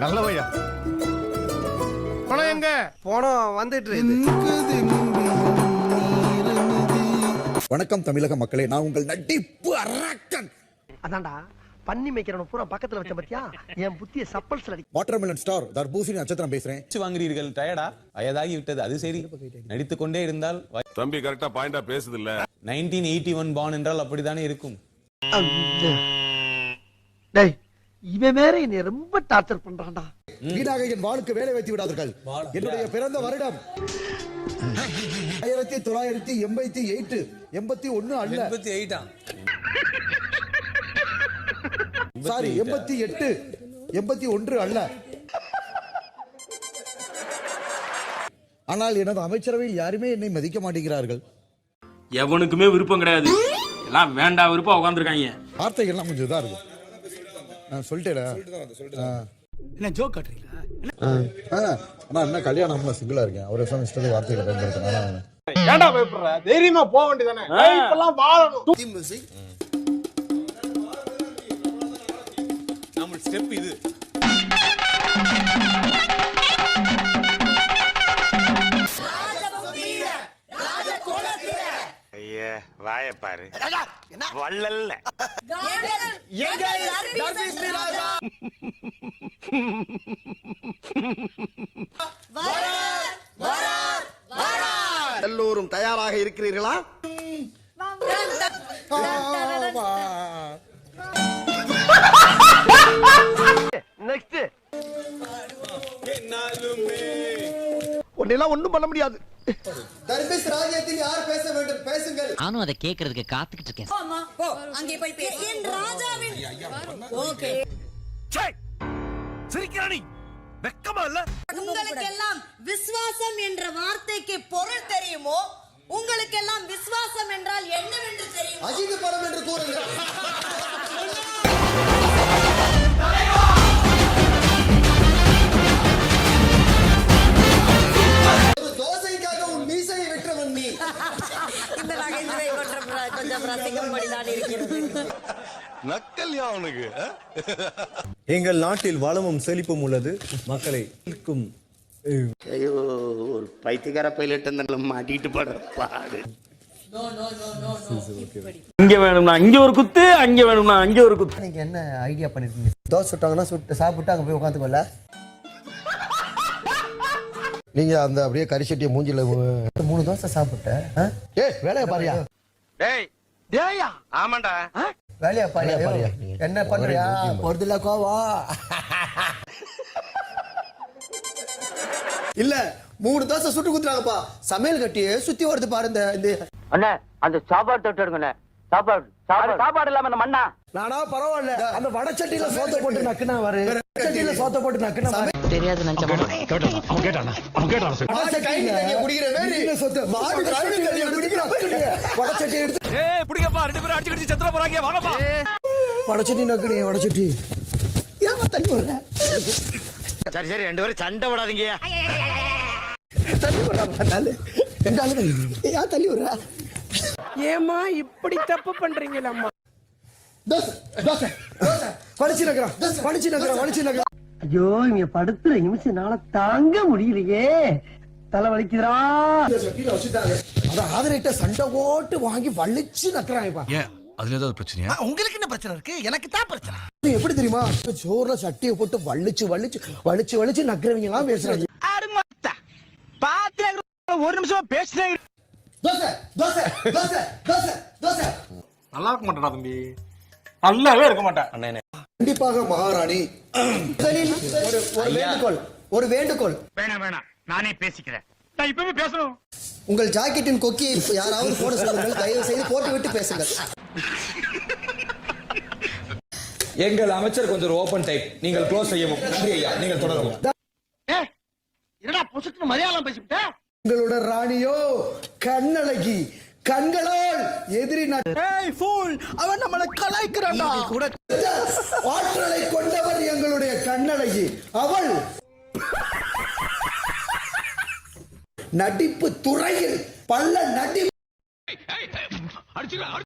நல்ல பையா. பணம் எங்க? போனோம் வந்துட்டு. வணக்கம் தமிழக மக்களே, நான் உங்கள் நடிப்பு அரக்கன். அதான்டா பண்ணி மேய்க்கிறவன பூரா பக்கத்துல வச்ச பத்தியா என் புத்திய சப்பல்ஸ்ல அடி. வாட்டர்மெலன் ஸ்டார் தர்பூசணி நட்சத்திரம் பேசுறேன். வாங்குறீர்கள், டயர்டா, வயதாகி விட்டது, அது சரி. நடித்துக் கொண்டே இருந்தால் தம்பி கரெக்டா பாயிண்டா பேசுது இல்ல. 1981 பான் என்றால் அப்படித்தானே இருக்கும். டேய் இவன் வேற என்னை ரொம்ப டார்ச்சர் பண்றான்டா. வீணாக என் வாளுக்கு வேலை வைத்து விடாதீர்கள். என்னுடைய பிறந்த வருடம் 1988 81 அல்ல. 88 சாரி 88 81 அல்ல. ஆனால் எனது அமைச்சரவையில் யாருமே என்னை மதிக்க மாட்டேங்கிறார்கள். எவனுக்குமே விருப்பம் கிடையாது, எல்லாம் வேண்டாம் விருப்பம் உட்காந்துருக்காங்க. வார்த்தைகள்லாம் கொஞ்சம் இதா இருக்கும். நான் சொல்லிட்டேன். என்ன ஜோக் காட்டுறீங்களா? ஆனா என்ன கல்யாணம்ல சிங்கிளா இருக்கேன். ஒரு வருஷம் இஷ்டத்துக்கு வார்த்தைகளை பயன்படுத்தினா ஏன்டா பயப்படுற? தைரியமா போக வேண்டியதானே. இப்பெல்லாம் வாழணும். நம்ம ஸ்டெப் இது. ஐயா வாய பாரு வள்ளல்ல எல்லோரும் தயாராக இருக்கிறீர்களா? நெக்ஸ்ட் ஒன்னெல்லாம் ஒண்ணும் பண்ண முடியாது. தர்மேஷ் ராஜ்யத்தில் யார் பேச வேண்டும் பேசுங்கள். நானும் அதை கேட்கறதுக்கு காத்துக்கிட்டு இருக்கேன். அங்கே போய் பேசு. என் ராஜாவின் ஓகே சிரிக்கிறானி வெக்கமா இல்ல? உங்களுக்கு எல்லாம் விசுவாசம் என்ற வார்த்தைக்கு பொருள் தெரியுமோ? உங்களுக்கு எல்லாம் விசுவாசம் என்றால் என்னவென்று தெரியும்? அஜித் படம் என்று கூறுங்கள். தோசைக்காக உன் மீசையை வெற்றவன் நீ. இந்த நகைச்சுவை கொஞ்சம் ரசிக்கும்படிதான் இருக்கிறது. நக்கல்யா அவனுக்கு. எங்கள் நாட்டில் வளமும் செழிப்பும் உள்ளது. மக்களை ஐயோ ஒரு பைத்தியக்கார பைலட் மாட்டிட்டு படுற பாடு. இங்க வேணும்னா இங்க ஒரு குத்து, அங்க வேணும்னா அங்க ஒரு குத்து. நீங்க என்ன ஐடியா பண்ணிருக்கீங்க? தோசை சுட்டாங்கன்னா சுட்டு சாப்பிட்டு அங்க போய் உட்காந்துக்கோல. நீங்க அந்த அப்படியே கரிசட்டிய மூஞ்சில 3 தோசை சாப்பிட்டேன். ஏய் வேலைய பாரியா. டேய் டேயா ஆமாண்டா வேலையா பாரியா. என்ன பண்றியா? பொறுதுல கோவா இல்ல 3 தோசை சுட்டு குத்துறாங்கப்பா. சமையல் கட்டியே சுத்தி வருது பாருங்க. அண்ணா அந்த சாப்பாடு தொட்டு எடுங்கண்ணே. சாப்பாடு இல்லாம அந்த மண்ணா. நானா பரவாயில்ல. அந்த வடச்சட்டியில சோத்த போட்டு நக்குனா வரு. வடச்சட்டியில சோத்த போட்டு நக்குனா வரு. தெரியாது நினைச்சேன். அவன் கேட்டானா குடிக்கிற வேற சொத்து மாடு ராணிகளை குடிக்கிற வடச்சட்டி எடுத்து ஏய் புடிங்கப்பா, ரெண்டு பேரும் அடிச்சு செத்துற போறாங்க. வாங்கப்பா. வடச்சட்டி நக்குனே வடச்சட்டி. ஏமா தண்ணி வரல? சரி சரி ரெண்டு பேரும் சண்டை போடாதீங்க. தண்ணி வரல நாளே. என்னால ஏன் தண்ணி வரல? ஏமா இப்படி தப்பு பண்றீங்களா அம்மா? தோசை தோசை தோசை படிச்சு நக்கறா. ஐயோ இங்க படுத்துற நிமிஷம்னால தாங்க முடியலையே. தலை வலிக்குதுடா. சட்டில வச்சிட்டாங்க. அத ஆதரேட்ட சண்டை ஓட்டு வாங்கி வலிச்சு நக்கறாங்கப்பா. ஏன் அதுல ஏதாவது பிரச்சனையா? உங்களுக்கு என்ன பிரச்சனை இருக்கு? எனக்கு தான் பிரச்சனை. எப்படி தெரியுமா? சோறுல சட்டியை போட்டு வலிச்சு நக்கறவங்க எல்லாம் பேசுறாங்க. பாத்து ஒரு நிமிஷமா பேசுறேன். தோசை தோசை தோசை தோசை தோசை நல்லா இருக்க மாட்டா தம்பி, நல்லாவே இருக்க மாட்டா. கண்டிப்பாக மகாராணி. ஒரு வேண்டுகோள். வேணாம் நானே பேசிக்கிறேன். நான் இப்பவே பேசணும். உங்கள் ஜாக்கெட்டின் கொக்கியை யாராவது போட சொல்லுங்கள். தயவு செய்து போட்டு விட்டு பேசுங்கள். எங்கள் அமைச்சர் கொஞ்சம் ஓபன் டைப், நீங்கள் க்ளோஸ் செய்யவும். நன்றி ஐயா, நீங்கள் தொடரவும். என்னடா பொசுக்கு மலையாளம் பேசிவிட்ட? உங்களோட ராணியோ கண்ணழகி, கண்களால் எதிரி அவன் நம்மளை கலாய்க்கிறான்டா. ஆற்றலை கொண்டவர் எங்களுடைய கண்ணழகி. அவள் நடிப்பு துறையில் பல்ல நடி